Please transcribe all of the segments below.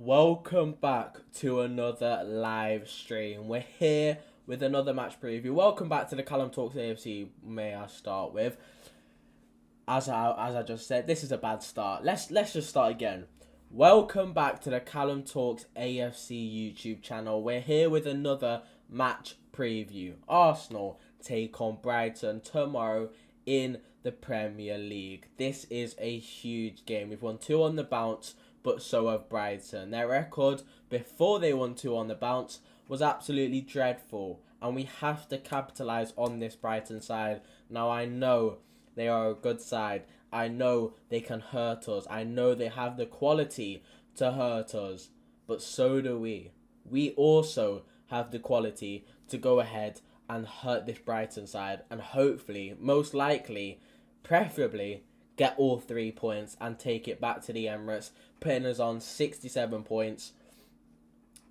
Welcome back to another live stream. We're here with another match preview. Welcome back to the Callum Talks AFC. May I start with, as I just said, this is a bad start. Let's just start again. Welcome back to the Callum Talks AFC YouTube channel. We're here with another match preview. Arsenal take on Brighton tomorrow in the Premier League. This is a huge game. We've won 2 on the bounce, but so have Brighton. Their record before they won 2 on the bounce was absolutely dreadful, and we have to capitalise on this Brighton side. Now, I know they are a good side. I know they can hurt us. I know they have the quality to hurt us, but so do we. We also have the quality to go ahead and hurt this Brighton side, and hopefully, most likely, preferably, get all 3 points and take it back to the Emirates, putting us on 67 points.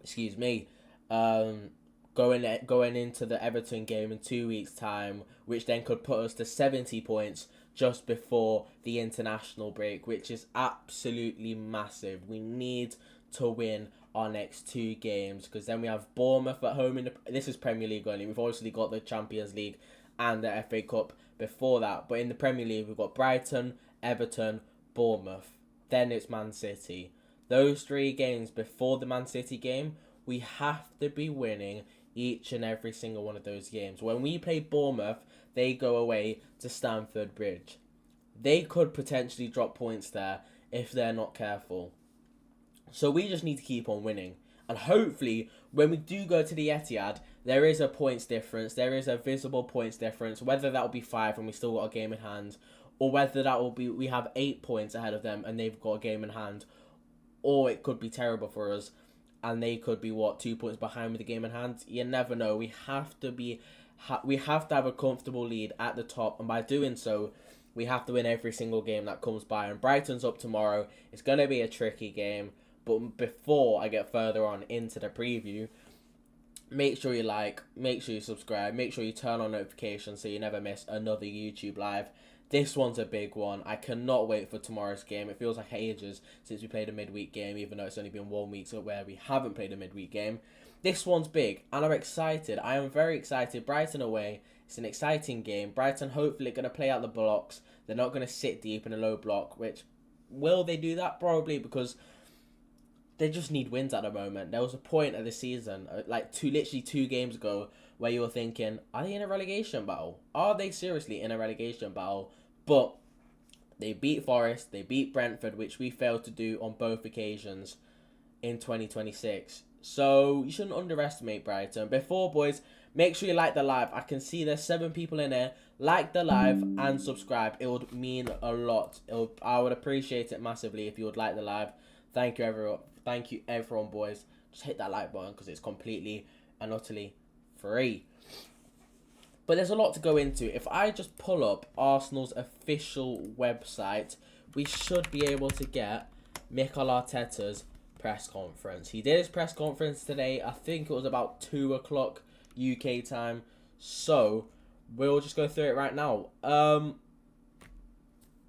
Excuse me. Going into the Everton game in 2 weeks' time, which then could put us to 70 points just before the international break, which is absolutely massive. We need to win our next 2 games, because then we have Bournemouth at home. This is Premier League only. We've obviously got the Champions League and the FA Cup before that, but in the Premier League we've got Brighton, Everton, Bournemouth, then it's Man City. Those 3 games before the Man City game, we have to be winning each and every single one of those games. When we play Bournemouth, they go away to Stamford Bridge. They could potentially drop points there if they're not careful. So we just need to keep on winning. And hopefully, when we do go to the Etihad, there is a points difference. There is a visible points difference. Whether that will be 5 and we still got a game in hand, or whether that will be we have 8 points ahead of them and they've got a game in hand, or it could be terrible for us and they could be 2 points behind with the game in hand. You never know. We have to have a comfortable lead at the top, and by doing so, we have to win every single game that comes by. And Brighton's up tomorrow. It's going to be a tricky game. But before I get further on into the preview, make sure you like, make sure you subscribe, make sure you turn on notifications so you never miss another YouTube live. This one's a big one. I cannot wait for tomorrow's game. It feels like ages since we played a midweek game, even though it's only been 1 week where we haven't played a midweek game. This one's big, and I'm excited. I am very excited. Brighton away. It's an exciting game. Brighton hopefully going to play out the blocks. They're not going to sit deep in a low block, which, will they do that? Probably, because they just need wins at the moment. There was a point of the season, literally 2 games ago, where you were thinking, are they in a relegation battle? Are they seriously in a relegation battle? But they beat Forest, they beat Brentford, which we failed to do on both occasions in 2026. So you shouldn't underestimate Brighton. Before, boys, make sure you like the live. I can see there's 7 people in there. Like the live and subscribe. It would mean a lot. I would appreciate it massively if you would like the live. Thank you, everyone. Thank you, everyone, boys. Just hit that like button because it's completely and utterly free. But there's a lot to go into. If I just pull up Arsenal's official website, we should be able to get Mikel Arteta's press conference. He did his press conference today. I think it was about 2 o'clock UK time. So we'll just go through it right now.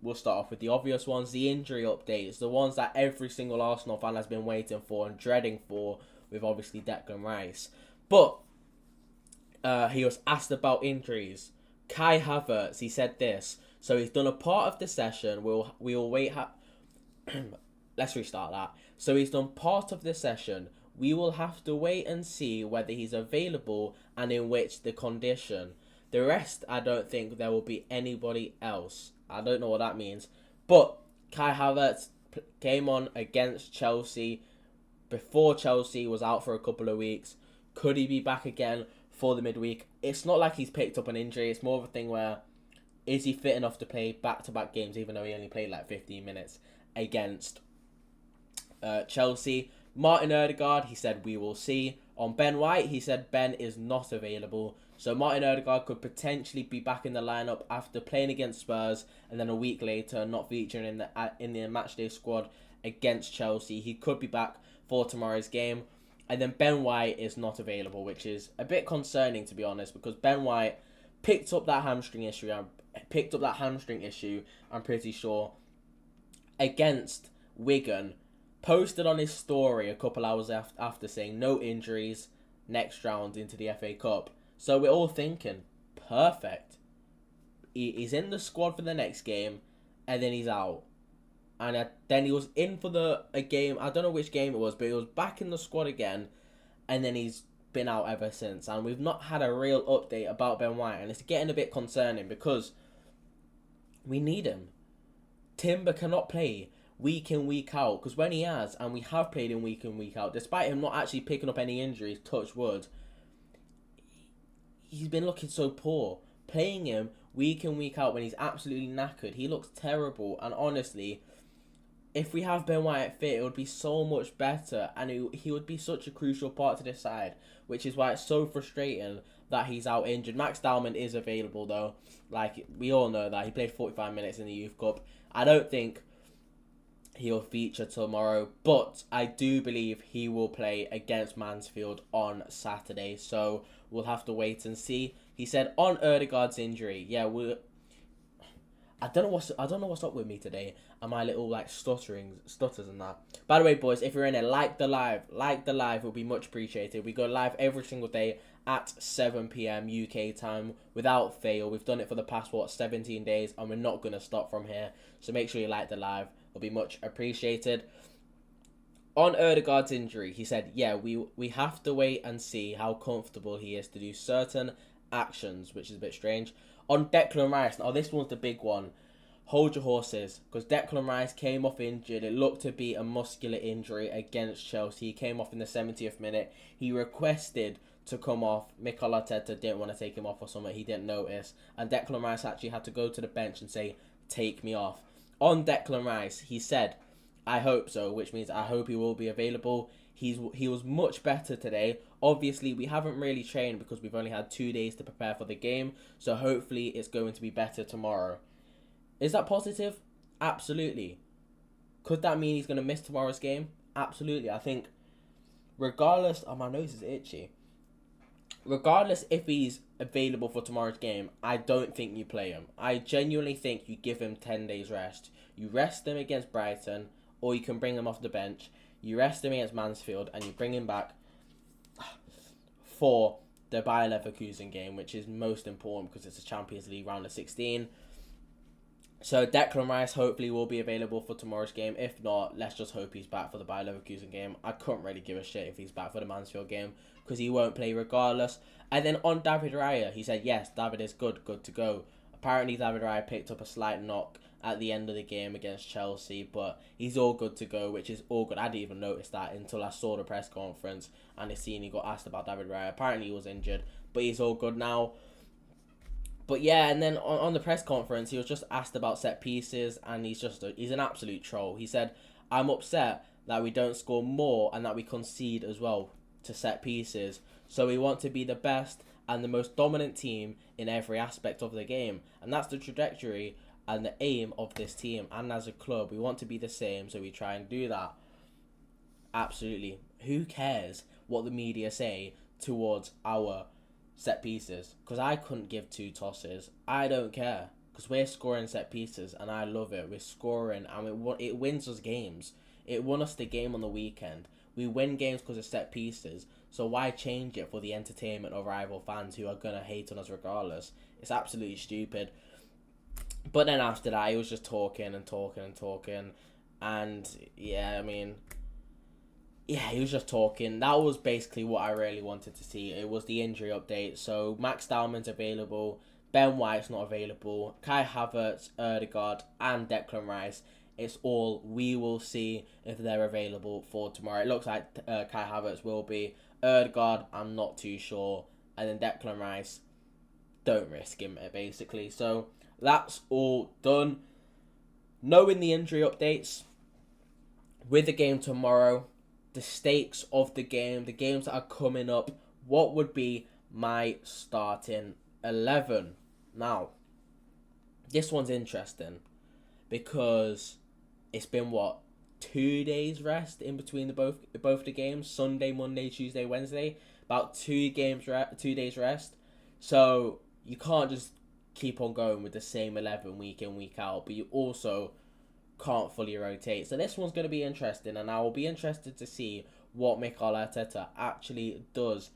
We'll start off with the obvious ones, the injury updates, the ones that every single Arsenal fan has been waiting for and dreading for, with obviously Declan Rice. But he was asked about injuries. Kai Havertz, he said this. So he's done a part of the session. We'll wait. Let's restart that. So he's done part of the session. We will have to wait and see whether he's available and in which the condition. The rest, I don't think there will be anybody else. I don't know what that means. But Kai Havertz came on against Chelsea before Chelsea was out for a couple of weeks. Could he be back again for the midweek? It's not like he's picked up an injury. It's more of a thing where, is he fit enough to play back-to-back games, even though he only played 15 minutes against Chelsea. Martin Odegaard, he said we will see. On Ben White, he said Ben is not available. So Martin Odegaard could potentially be back in the lineup after playing against Spurs and then a week later not featuring in the matchday squad against Chelsea. He could be back for tomorrow's game. And then Ben White is not available, which is a bit concerning, to be honest, because Ben White picked up that hamstring issue. I'm pretty sure, against Wigan posted on his story a couple hours after saying no injuries, next round into the FA Cup. So we're all thinking, perfect. He's in the squad for the next game, and then he's out. And then he was in for a game, I don't know which game it was, but he was back in the squad again, and then he's been out ever since. And we've not had a real update about Ben White, and it's getting a bit concerning because we need him. Timber cannot play week in, week out, because when he has, and we have played him week in, week out, despite him not actually picking up any injuries, touch wood, he's been looking so poor. Playing him week in, week out when he's absolutely knackered, he looks terrible. And honestly, if we have Ben White fit, it would be so much better, and he would be such a crucial part to this side, which is why it's so frustrating that he's out injured. Max Dallman is available though, like we all know that. He played 45 minutes in the Youth Cup. I don't think he'll feature tomorrow, but I do believe he will play against Mansfield on Saturday, so we'll have to wait and see. He said on Ødegaard's injury, I don't know what's up with me today and my little like stutters and that. By the way, boys, if you're in it, like the live will be much appreciated. We go live every single day at 7 p.m. UK time without fail. We've done it for the past 17 days, and we're not gonna stop from here. So make sure you like the live. It'll be much appreciated. On Ødegaard's injury, he said, we have to wait and see how comfortable he is to do certain actions, which is a bit strange. On Declan Rice, now this one's the big one. Hold your horses, because Declan Rice came off injured. It looked to be a muscular injury against Chelsea. He came off in the 70th minute. He requested to come off. Mikel Arteta didn't want to take him off or something. He didn't notice. And Declan Rice actually had to go to the bench and say, take me off. On Declan Rice, he said, I hope so, which means I hope he will be available. He was much better today. Obviously, we haven't really trained because we've only had 2 days to prepare for the game. So hopefully it's going to be better tomorrow. Is that positive? Absolutely. Could that mean he's going to miss tomorrow's game? Absolutely. I think regardless... Oh, my nose is itchy. Regardless if he's available for tomorrow's game, I don't think you play him. I genuinely think you give him 10 days rest. You rest him against Brighton, or you can bring him off the bench. You rest him against Mansfield, and you bring him back for the Bayer Leverkusen game, which is most important because it's a Champions League round of 16. So Declan Rice hopefully will be available for tomorrow's game. If not, let's just hope he's back for the Bayer Leverkusen game. I couldn't really give a shit if he's back for the Mansfield game because he won't play regardless. And then on David Raya, he said, yes, David is good to go. Apparently David Raya picked up a slight knock at the end of the game against Chelsea, but he's all good to go, which is all good. I didn't even notice that until I saw the press conference and I seen he got asked about David Raya. Apparently he was injured, but he's all good now. But yeah, and then on the press conference, he was just asked about set pieces, and he's an absolute troll. He said, I'm upset that we don't score more and that we concede as well to set pieces. So we want to be the best and the most dominant team in every aspect of the game. And that's the trajectory and the aim of this team. And as a club, we want to be the same, so we try and do that. Absolutely. Who cares what the media say towards our set pieces? Because I couldn't give two tosses. I don't care. Because we're scoring set pieces and I love it. We're scoring and it wins us games. It won us the game on the weekend. We win games because of set pieces. So why change it for the entertainment of rival fans who are going to hate on us regardless? It's absolutely stupid. But then after that, he was just talking. And yeah, I mean, yeah, he was just talking. That was basically what I really wanted to see. It was the injury update. So Max Dallman's available. Ben White's not available. Kai Havertz, Ødegaard, and Declan Rice. It's all we will see if they're available for tomorrow. It looks like Kai Havertz will be. Ødegaard, I'm not too sure. And then Declan Rice, don't risk him, basically. So that's all done. Knowing the injury updates, with the game tomorrow, the stakes of the game, the games that are coming up, what would be my starting 11? Now, this one's interesting because it's been 2 days rest in between both the games, Sunday, Monday, Tuesday, Wednesday, about 2 days rest. So you can't just keep on going with the same 11 week in, week out, but you also can't fully rotate. So this one's going to be interesting, and I will be interested to see what Mikel Arteta actually does.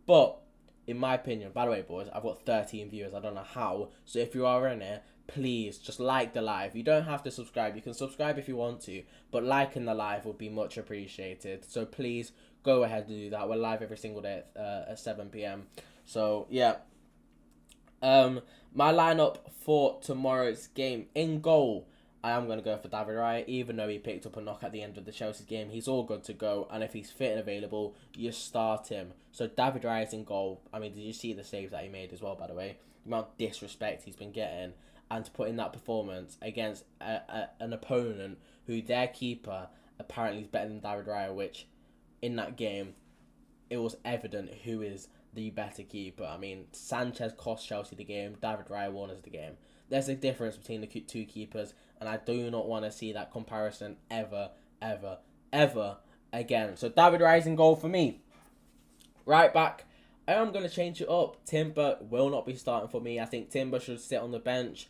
But in my opinion, by the way, boys, I've got 13 viewers. I don't know how. So if you are in it, please just like the live. You don't have to subscribe. You can subscribe if you want to, but liking the live would be much appreciated. So please go ahead and do that. We're live every single day at 7 p.m. So yeah. My lineup for tomorrow's game: in goal, I am going to go for David Raya, even though he picked up a knock at the end of the Chelsea game. He's all good to go, and if he's fit and available, you start him. So David Raya's in goal. I mean, did you see the saves that he made as well, by the way? The amount of disrespect he's been getting, and to put in that performance against an opponent who their keeper apparently is better than David Raya, which in that game, it was evident who is the better keeper. I mean, Sanchez cost Chelsea the game, David Raya won us the game. There's a difference between the two keepers, and I do not want to see that comparison ever again. So David Raya's in goal for me. Right back, I am going to change it up. Timber will not be starting for me. I think Timber should sit on the bench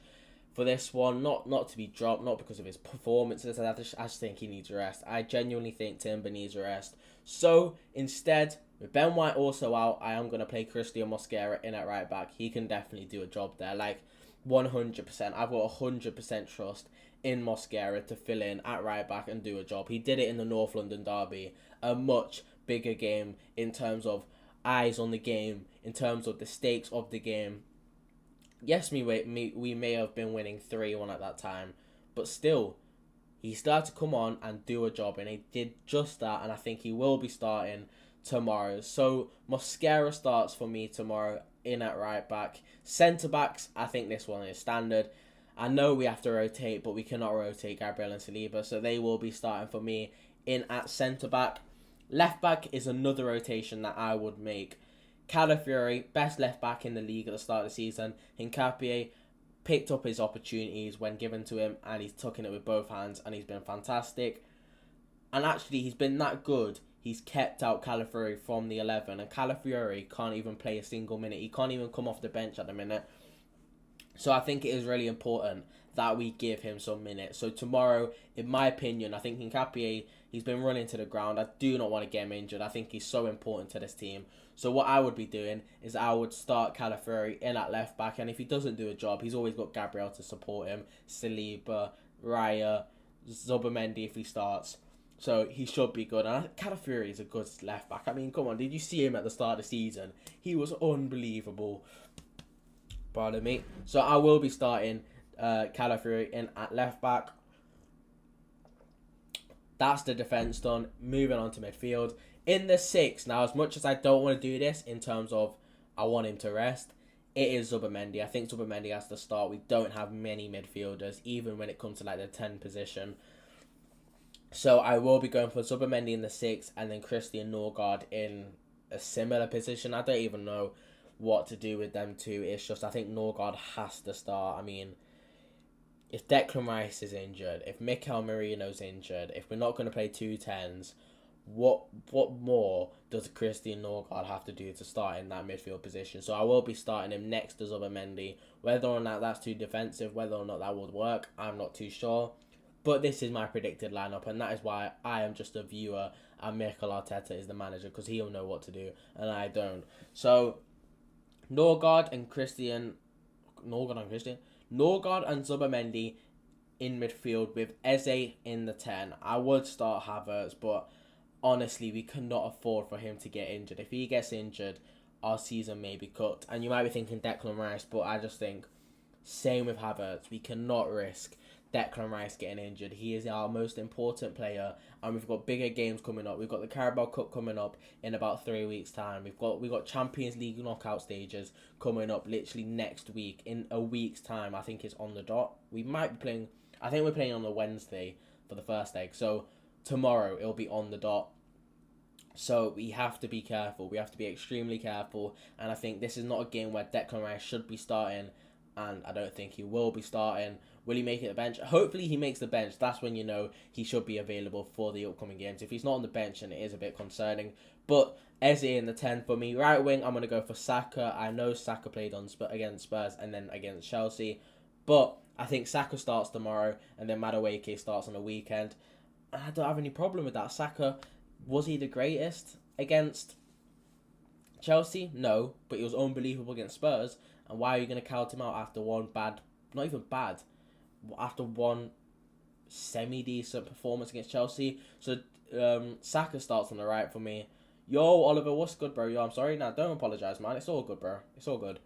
for this one, not to be dropped, not because of his performances. I just think he needs a rest. I genuinely think Timber needs a rest. So instead, with Ben White also out, I am going to play Christian Mosquera in at right back. He can definitely do a job there, like 100%. I've got 100% trust in Mosquera to fill in at right back and do a job. He did it in the North London derby, a much bigger game in terms of eyes on the game, in terms of the stakes of the game. Yes, we may have been winning 3-1 at that time, but still, he started to come on and do a job, and he did just that, and I think he will be starting tomorrow. So Mosquera starts for me tomorrow in at right back. Centre backs, I think this one is standard. I know we have to rotate, but we cannot rotate Gabriel and Saliba, so they will be starting for me in at centre back. Left back is another rotation that I would make. Calafiori, best left back in the league at the start of the season. Hincapié picked up his opportunities when given to him, and he's taken it with both hands, and he's been fantastic. And actually, he's been that good. He's kept out Calafiori from the 11, and Calafiori can't even play a single minute. He can't even come off the bench at the minute. So I think it is really important that we give him some minutes. So tomorrow, in my opinion, I think Hincapié, he's been running to the ground. I do not want to get him injured. I think he's so important to this team. So what I would be doing is I would start Calafiori in at left back. And if he doesn't do a job, he's always got Gabriel to support him. Saliba, Raya, Zubimendi if he starts. So he should be good. And Calafiori is a good left back. I mean, come on. Did you see him at the start of the season? He was unbelievable. Pardon me. So I will be starting Calafiori in at left back. That's the defence done. Moving on to midfield. In the 6, now as much as I don't want to do this in terms of I want him to rest, it is Zubimendi. I think Zubimendi has to start. We don't have many midfielders, even when it comes to like the 10 position. So I will be going for Zubimendi in the 6 and then Christian Norgard in a similar position. I don't even know what to do with them two. It's just I think Norgard has to start. I mean, if Declan Rice is injured, if Mikel Merino's injured, if we're not going to play 2 10s, what more does Christian Norgard have to do to start in that midfield position? So I will be starting him next to Zubimendi. Whether or not that's too defensive, whether or not that would work, I'm not too sure. But this is my predicted lineup, and that is why I am just a viewer and Mikel Arteta is the manager, because he'll know what to do and I don't. So Norgard and Zubimendi in midfield with Eze in the 10. I would start Havertz, but honestly, we cannot afford for him to get injured. If he gets injured, our season may be cut. And you might be thinking Declan Rice, but I just think same with Havertz. We cannot risk Declan Rice getting injured. He is our most important player, and we've got bigger games coming up. We've got the Carabao Cup coming up in about 3 weeks' time. We've got Champions League knockout stages coming up literally next week. In a week's time, I think it's on the dot. We might be playing. I think we're playing on the Wednesday for the first leg. So tomorrow it'll be on the dot. So we have to be careful. We have to be extremely careful. And I think this is not a game where Declan Rice should be starting, and I don't think he will be starting. Will he make it the bench? Hopefully he makes the bench. That's when you know he should be available for the upcoming games. If he's not on the bench, then it is a bit concerning. But Eze in the 10 for me. Right wing, I'm going to go for Saka. I know Saka played on against Spurs and then against Chelsea. But I think Saka starts tomorrow, and then Madueke starts on the weekend. And I don't have any problem with that. Saka, was he the greatest against Chelsea? No, but he was unbelievable against Spurs. And why are you going to count him out after one bad, not even bad, after one semi-decent performance against Chelsea? So Saka starts on the right for me. Yo, Oliver, what's good, bro? Yo, I'm sorry. Nah, don't apologise, man. It's all good, bro. It's all good.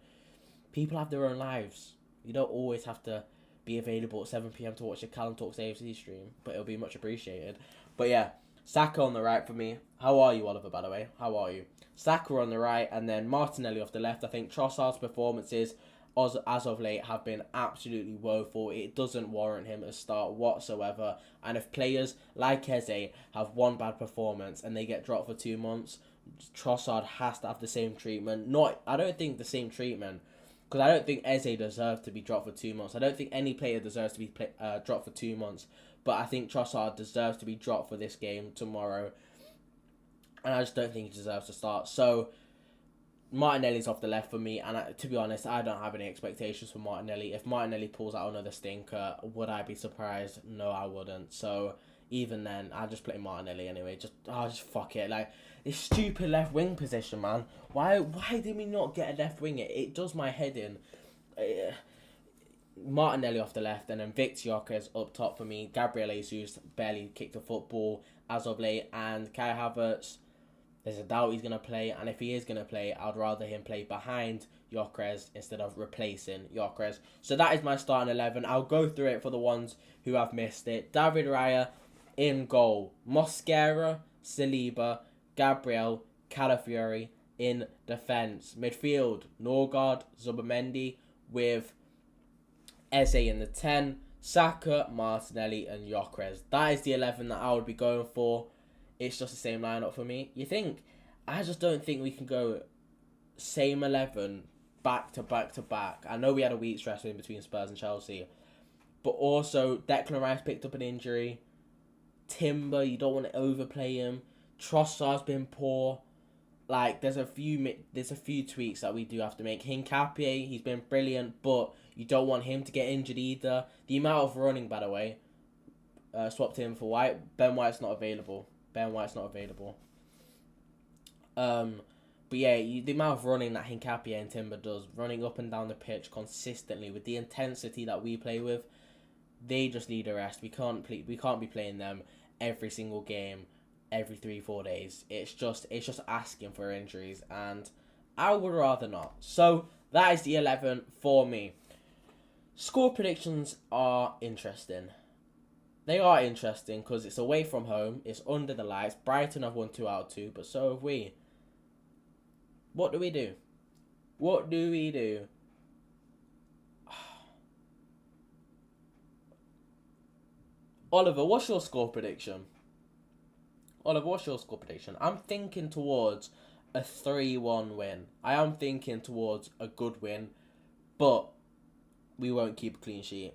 People have their own lives. You don't always have to be available at 7 p.m. to watch a Callum Talks AFC stream, but it'll be much appreciated. But yeah, Saka on the right for me. How are you, Oliver, by the way? How are you? Saka on the right, and then Martinelli off the left. I think Trossard's performances as of late have been absolutely woeful. It doesn't warrant him a start whatsoever. And if players like Eze have one bad performance and they get dropped for 2 months, Trossard has to have the same treatment. I don't think the same treatment, because I don't think Eze deserves to be dropped for 2 months. I don't think any player deserves to be dropped for 2 months. But I think Trossard deserves to be dropped for this game tomorrow. And I just don't think he deserves to start. So Martinelli's off the left for me, and to be honest, I don't have any expectations for Martinelli. If Martinelli pulls out another stinker, would I be surprised? No, I wouldn't. So even then, I'll just play Martinelli anyway. Just fuck it. Like, this stupid left wing position, man. Why did we not get a left wing? It does my head in. Martinelli off the left, and then Victor Gyökeres up top for me. Gabriel Jesus barely kicked a football as of late, and Kai Havertz, there's a doubt he's going to play, and if he is going to play, I'd rather him play behind Gyökeres instead of replacing Gyökeres. So that is my starting 11. I'll go through it for the ones who have missed it. David Raya in goal. Mosquera, Saliba, Gabriel, Calafiori in defence. Midfield, Norgard, Zubimendi with Eze in the 10. Saka, Martinelli and Gyökeres. That is the 11 that I would be going for. It's just the same lineup for me. You think? I just don't think we can go same 11 back to back to back. I know we had a week's rest in between Spurs and Chelsea, but also Declan Rice picked up an injury. Timber, you don't want to overplay him. Trossard's been poor. Like, there's a few tweaks that we do have to make. Hincapié, he's been brilliant, but you don't want him to get injured either. The amount of running, by the way, swapped him for White. Ben White's not available. But yeah, the amount of running that Hincapié and Timber does, running up and down the pitch consistently with the intensity that we play with, they just need a rest. We can't be playing them every single game, every 3-4 days. It's just asking for injuries, and I would rather not. So that is the 11 for me. Score predictions are interesting. They are interesting because it's away from home. It's under the lights. Brighton have won 2 out of 2, but so have we. What do we do? Oliver, what's your score prediction? I'm thinking towards a 3-1 win. I am thinking towards a good win, but we won't keep a clean sheet.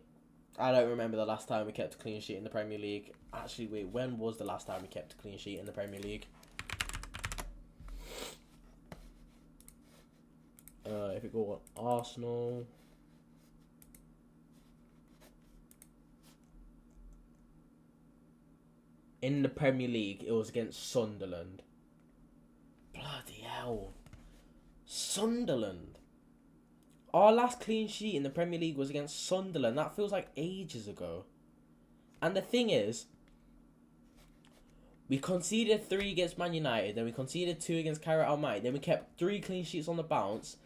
I don't remember the last time we kept a clean sheet in the Premier League. Actually, wait, when was the last time we kept a clean sheet in the Premier League? If we go on Arsenal. In the Premier League, it was against Sunderland. Bloody hell. Sunderland. Our last clean sheet in the Premier League was against Sunderland. That feels like ages ago. And the thing is, we conceded 3 against Man United, then we conceded 2 against Cairo Almaty, then we kept 3 clean sheets on the bounce,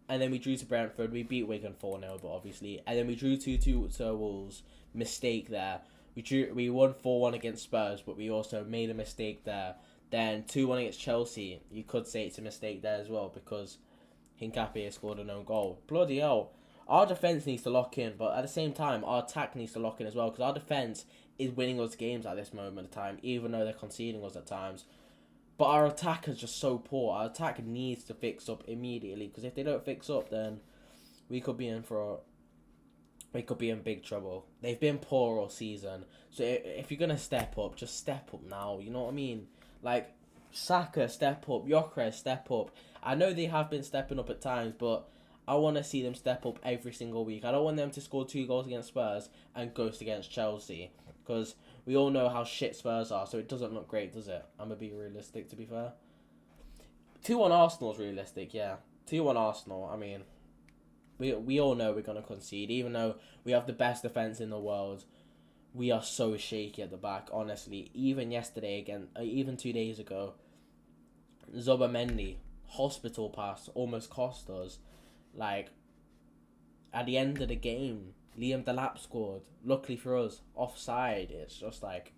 and then we drew to Brentford. We beat Wigan 4-0, but obviously, and then we drew 2-2 to Wolves. Mistake there. We won 4-1 against Spurs, but we also made a mistake there. Then 2-1 against Chelsea. You could say it's a mistake there as well, because Hincapié scored an own goal. Bloody hell. Our defence needs to lock in, but at the same time, our attack needs to lock in as well, because our defence is winning us games at this moment of time, even though they're conceding us at times. But our attack is just so poor. Our attack needs to fix up immediately, because if they don't fix up, then we could be in big trouble. They've been poor all season, so if you're gonna step up, just step up now. You know what I mean? Like, Saka, step up. Gyökeres, step up. I know they have been stepping up at times, but I want to see them step up every single week. I don't want them to score 2 goals against Spurs and ghost against Chelsea, because we all know how shit Spurs are, so it doesn't look great, does it? I'm going to be realistic, to be fair. 2-1 Arsenal's realistic, yeah. 2-1 Arsenal, I mean, we all know we're going to concede, even though we have the best defence in the world. We are so shaky at the back, honestly. Even yesterday, even 2 days ago, Zobamendi, hospital pass, almost cost us. Like, at the end of the game, Liam Delap scored. Luckily for us, offside. It's just like,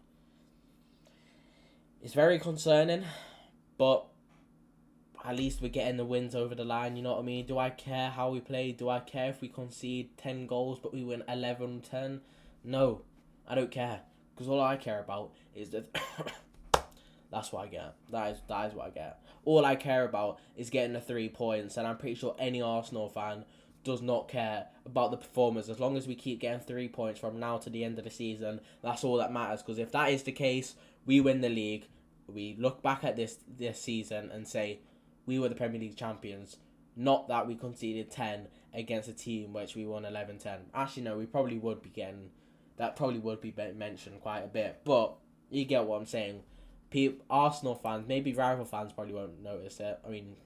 it's very concerning, but at least we're getting the wins over the line, you know what I mean? Do I care how we play? Do I care if we concede 10 goals but we win 11-10? No, I don't care. Because all I care about is that... That's what I get. That is what I get. All I care about is getting the 3 points, and I'm pretty sure any Arsenal fan does not care about the performance. As long as we keep getting 3 points from now to the end of the season, that's all that matters. Because if that is the case, we win the league. We look back at this season and say we were the Premier League champions. Not that we conceded 10 against a team which we won 11-10. Actually, no, we probably would be getting... That probably would be mentioned quite a bit. But you get what I'm saying. Arsenal fans, maybe rival fans probably won't notice it. I mean,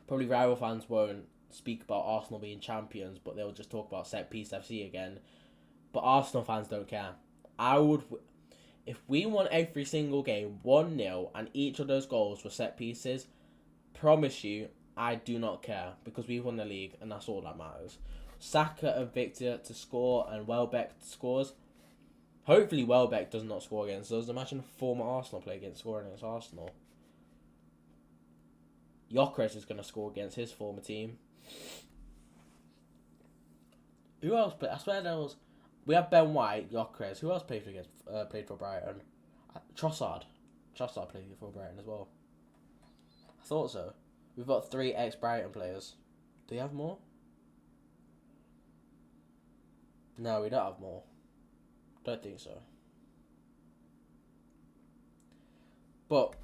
probably rival fans won't speak about Arsenal being champions, but they'll just talk about Set Piece FC again. But Arsenal fans don't care. If we won every single game 1-0 and each of those goals were set pieces, promise you, I do not care, because we won the league and that's all that matters. Saka and Victor to score and Welbeck scores. Hopefully Welbeck does not score against us. Imagine a former Arsenal player scoring against Arsenal. Gyökeres is going to score against his former team. Who else played? I swear there was... We have Ben White, Gyökeres. Who else played for Brighton? Trossard. Trossard played for Brighton as well. I thought so. We've got 3 ex-Brighton players. Do you have more? No, we don't have more. Don't think so. But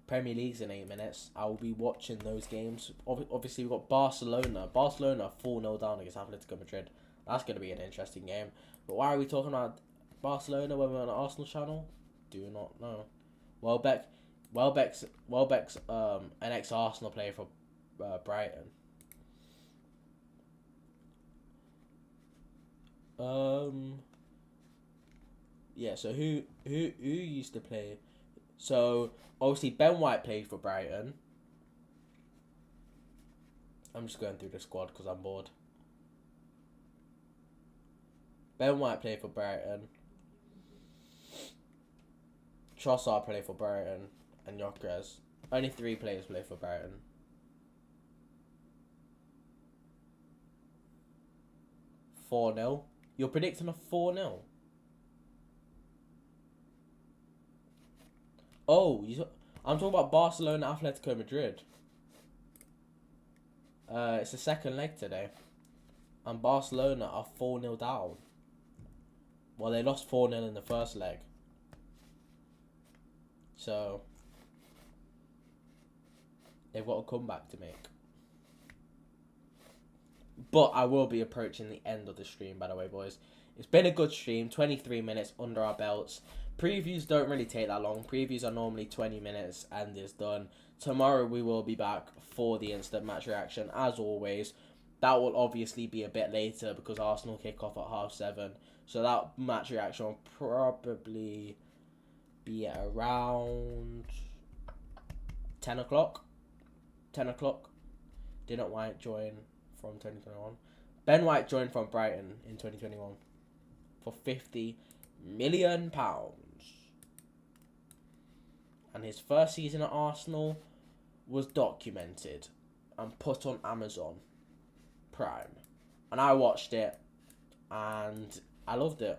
Premier League's in 8 minutes. I will be watching those games. Obviously, we've got Barcelona. Barcelona 4-0 down against Atletico Madrid. That's going to be an interesting game. But why are we talking about Barcelona when we're on the Arsenal channel? Do not know. Welbeck's an ex-Arsenal player for Brighton. Yeah, so who used to play? So, obviously, Ben White played for Brighton. I'm just going through the squad because I'm bored. Ben White played for Brighton. Trossard played for Brighton. And Gyökeres. Only 3 players play for Brighton. $4-0. You're predicting a 4-0? Oh, I'm talking about Barcelona Atletico Madrid. It's the second leg today. And Barcelona are 4-0 down. Well, they lost 4-0 in the first leg. So, they've got a comeback to make. But I will be approaching the end of the stream, by the way, boys. It's been a good stream. 23 minutes under our belts. Previews don't really take that long. Previews are normally 20 minutes and it's done. Tomorrow we will be back for the instant match reaction, as always. That will obviously be a bit later because Arsenal kick off at 7:30. So that match reaction will probably be at around 10 o'clock. 10 o'clock. Didn't White join from 2021? Ben White joined from Brighton in 2021 for £50 million. And his first season at Arsenal was documented and put on Amazon Prime. And I watched it and I loved it.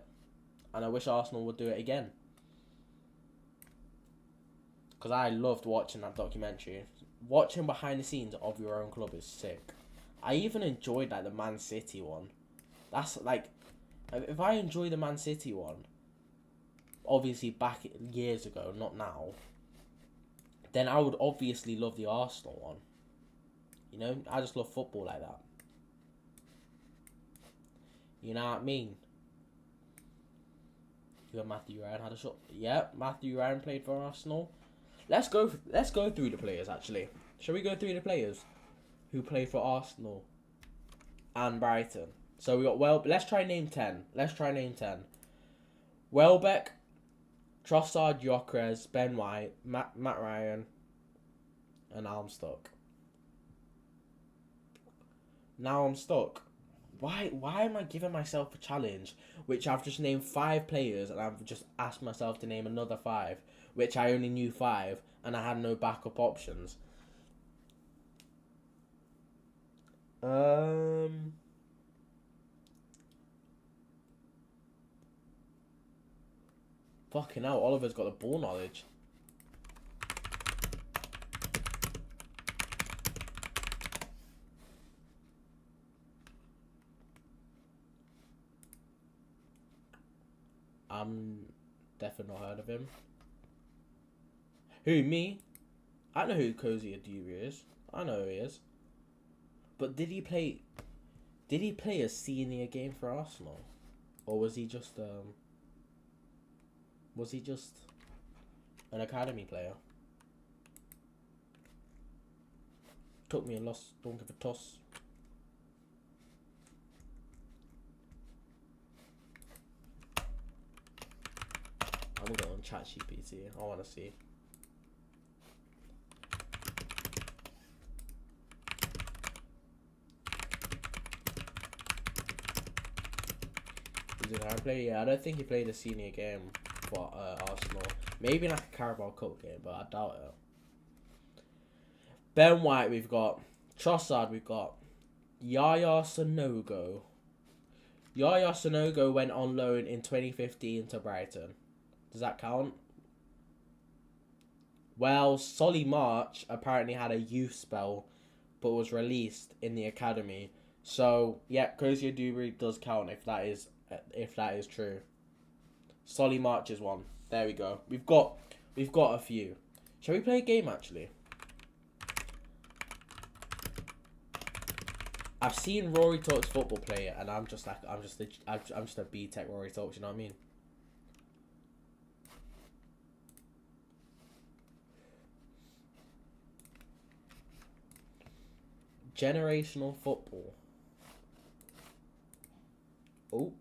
And I wish Arsenal would do it again. Because I loved watching that documentary. Watching behind the scenes of your own club is sick. I even enjoyed like the Man City one. That's like, if I enjoy the Man City one, obviously back years ago, not now, then I would obviously love the Arsenal one. You know, I just love football like that. You know what I mean? You got Matthew Ryan had a shot. Yep, Matthew Ryan played for Arsenal. Let's go through the players actually. Shall we go through the players who played for Arsenal and Brighton? So we got let's try name 10. Welbeck, Trossard, Gyökeres, Ben White, Matt Ryan, and now I'm stuck. Why am I giving myself a challenge which I've just named 5 players and I've just asked myself to name another 5, which I only knew 5 and I had no backup options? Fucking hell, Oliver's got the ball knowledge. I'm definitely not heard of him. Who, me? I know who Cozy Adubri is. I know who he is. But did he play a senior game for Arsenal? Or was he just an academy player? Took me a loss, don't give a toss. I'm gonna go on ChatGPT. I wanna see. Yeah, I don't think he played a senior game for Arsenal. Maybe like a Carabao Cup game, but I doubt it. Ben White, we've got Trossard, we've got Yaya Sanogo. Yaya Sanogo went on loan in 2015 to Brighton. Does that count? Well, Solly March apparently had a youth spell, but was released in the academy. So yeah, Cozy Adubri does count if that is true. Solly March is one. There we go. We've got a few. Shall we play a game actually? I've seen Rory Talks football play it, and I'm just a B Tech Rory Talks. You know what I mean? Generational football. Oh.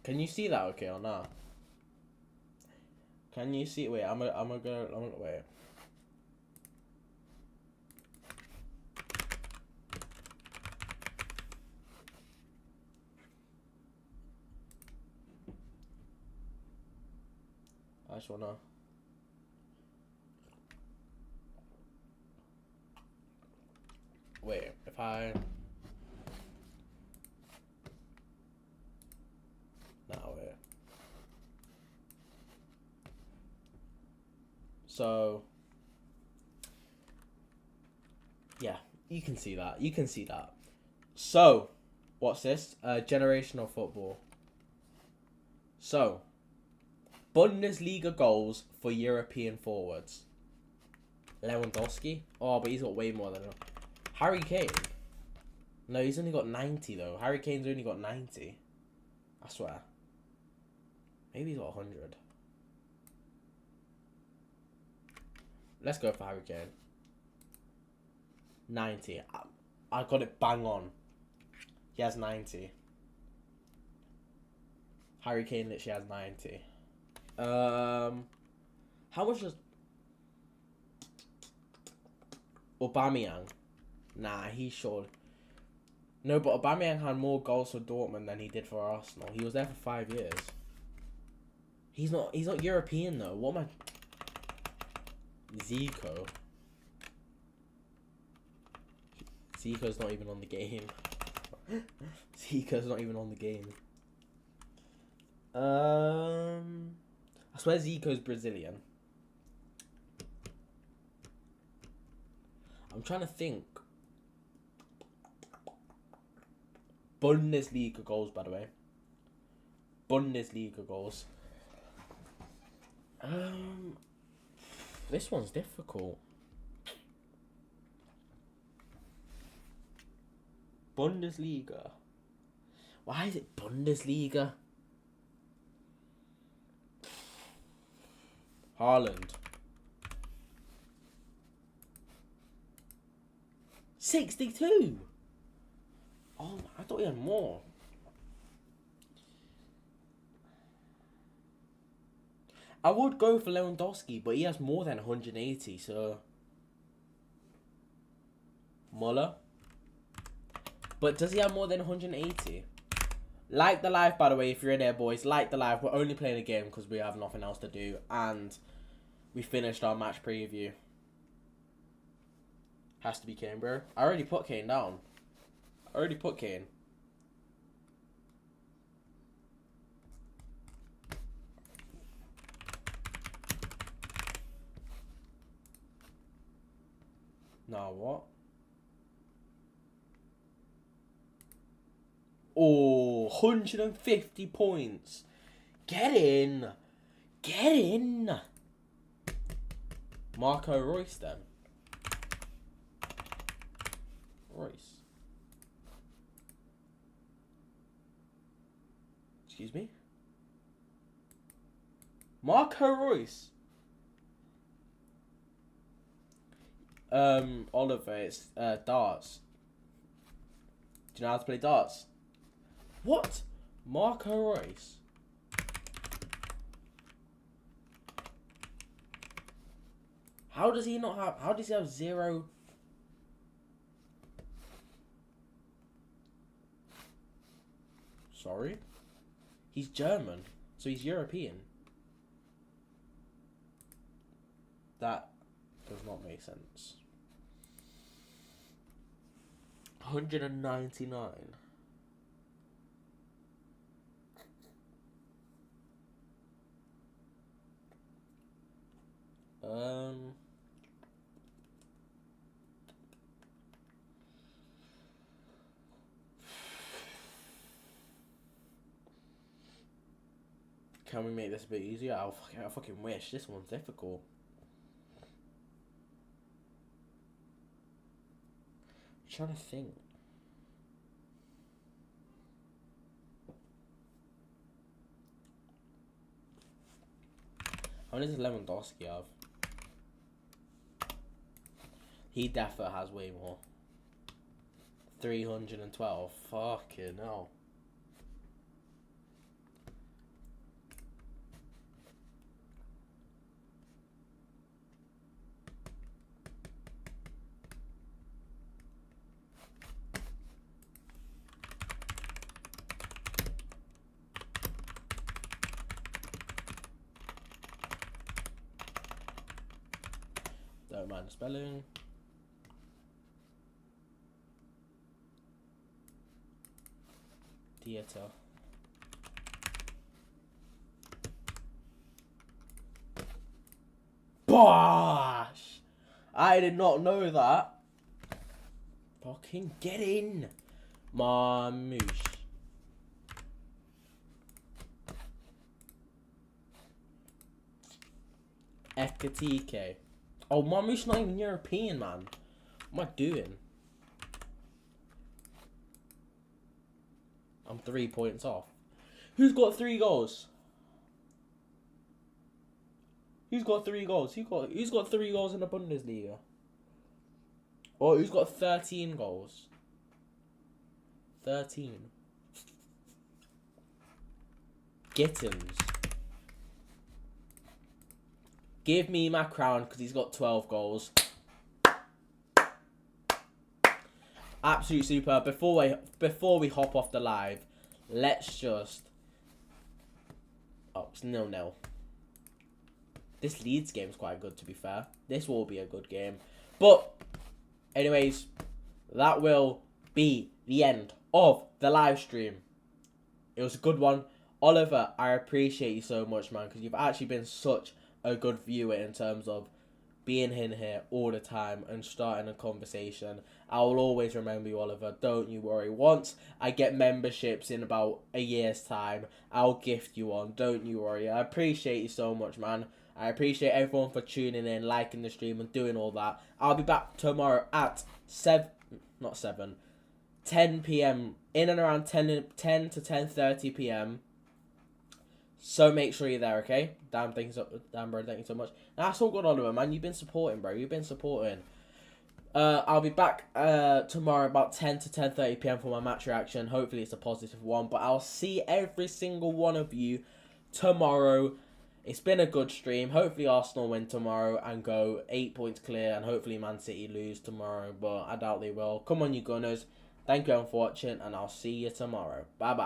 Can you see that okay or not? Can you see? Wait, I'm gonna wait. I just wanna. Wait, if I. Nah, wait. So. Yeah, you can see that. So, what's this? Generational football. So, Bundesliga goals for European forwards. Lewandowski? Oh, but he's got way more than him. Harry Kane? No, he's only got 90 though. Harry Kane's only got 90. I swear. Maybe he's got 100. Let's go for Harry Kane. 90. I got it bang on. He has 90. Harry Kane literally has 90. How much does Aubameyang? Nah, he should. No, but Aubameyang had more goals for Dortmund than he did for Arsenal. He was there for 5 years. He's not European though. What am I? Zico. Zico's not even on the game. Zico's not even on the game. I swear Zico's Brazilian. I'm trying to think. Bundesliga goals, by the way. Bundesliga goals. Um, this one's difficult. Bundesliga. Why is it Bundesliga? Haaland. 62. Oh, I thought he had more. I would go for Lewandowski, but he has more than 180, so... Muller. But does he have more than 180? Like the live, by the way, if you're in there, boys. Like the live. We're only playing a game because we have nothing else to do. And we finished our match preview. Has to be Kane, bro. I already put Kane down. Now what? Oh, 150 points. Get in. Marco Reus then. Reus. Excuse me? Marco Reus. Oliver, it's darts. Do you know how to play darts? What? Marco Reus. How does he not have... How does he have 0... Sorry? He's German, so he's European. That does not make sense. 199. Can we make this a bit easier? I fucking wish. This one's difficult. I'm trying to think. How many does Lewandowski have? He definitely has way more. 312. Fucking hell. Don't mind the spelling. Theatre. Bosh! I did not know that. Fucking get in, Marmouche. Ekatike. Oh, Marmouche's not even European, man. What am I doing? I'm 3 points off. Who's got 3 goals? Who's got 3 goals? Who's got 3 goals in the Bundesliga? Or who's got 13 goals? 13. Gittins. Give me my crown because he's got 12 goals. Absolute superb. Before we hop off the live, let's just... Oh, it's 0-0. This Leeds game's quite good, to be fair. This will be a good game. But, anyways, that will be the end of the live stream. It was a good one. Oliver, I appreciate you so much, man, because you've actually been such a good viewer in terms of being in here all the time and starting a conversation. I will always remember you, Oliver. Don't you worry. Once I get memberships in about a year's time, I'll gift you one. Don't you worry. I appreciate you so much, man. I appreciate everyone for tuning in, liking the stream, and doing all that. I'll be back tomorrow at 10 p.m. in and around 10 to 10:30 p.m. So make sure you're there, okay? Damn, bro, thank you so much. That's all good, Oliver, man. You've been supporting, bro. You've been supporting. I'll be back tomorrow about 10 to 10:30 p.m. for my match reaction. Hopefully it's a positive one. But I'll see every single one of you tomorrow. It's been a good stream. Hopefully Arsenal win tomorrow and go 8 points clear. And hopefully Man City lose tomorrow. But I doubt they will. Come on, you Gunners. Thank you everyone for watching. And I'll see you tomorrow. Bye-bye.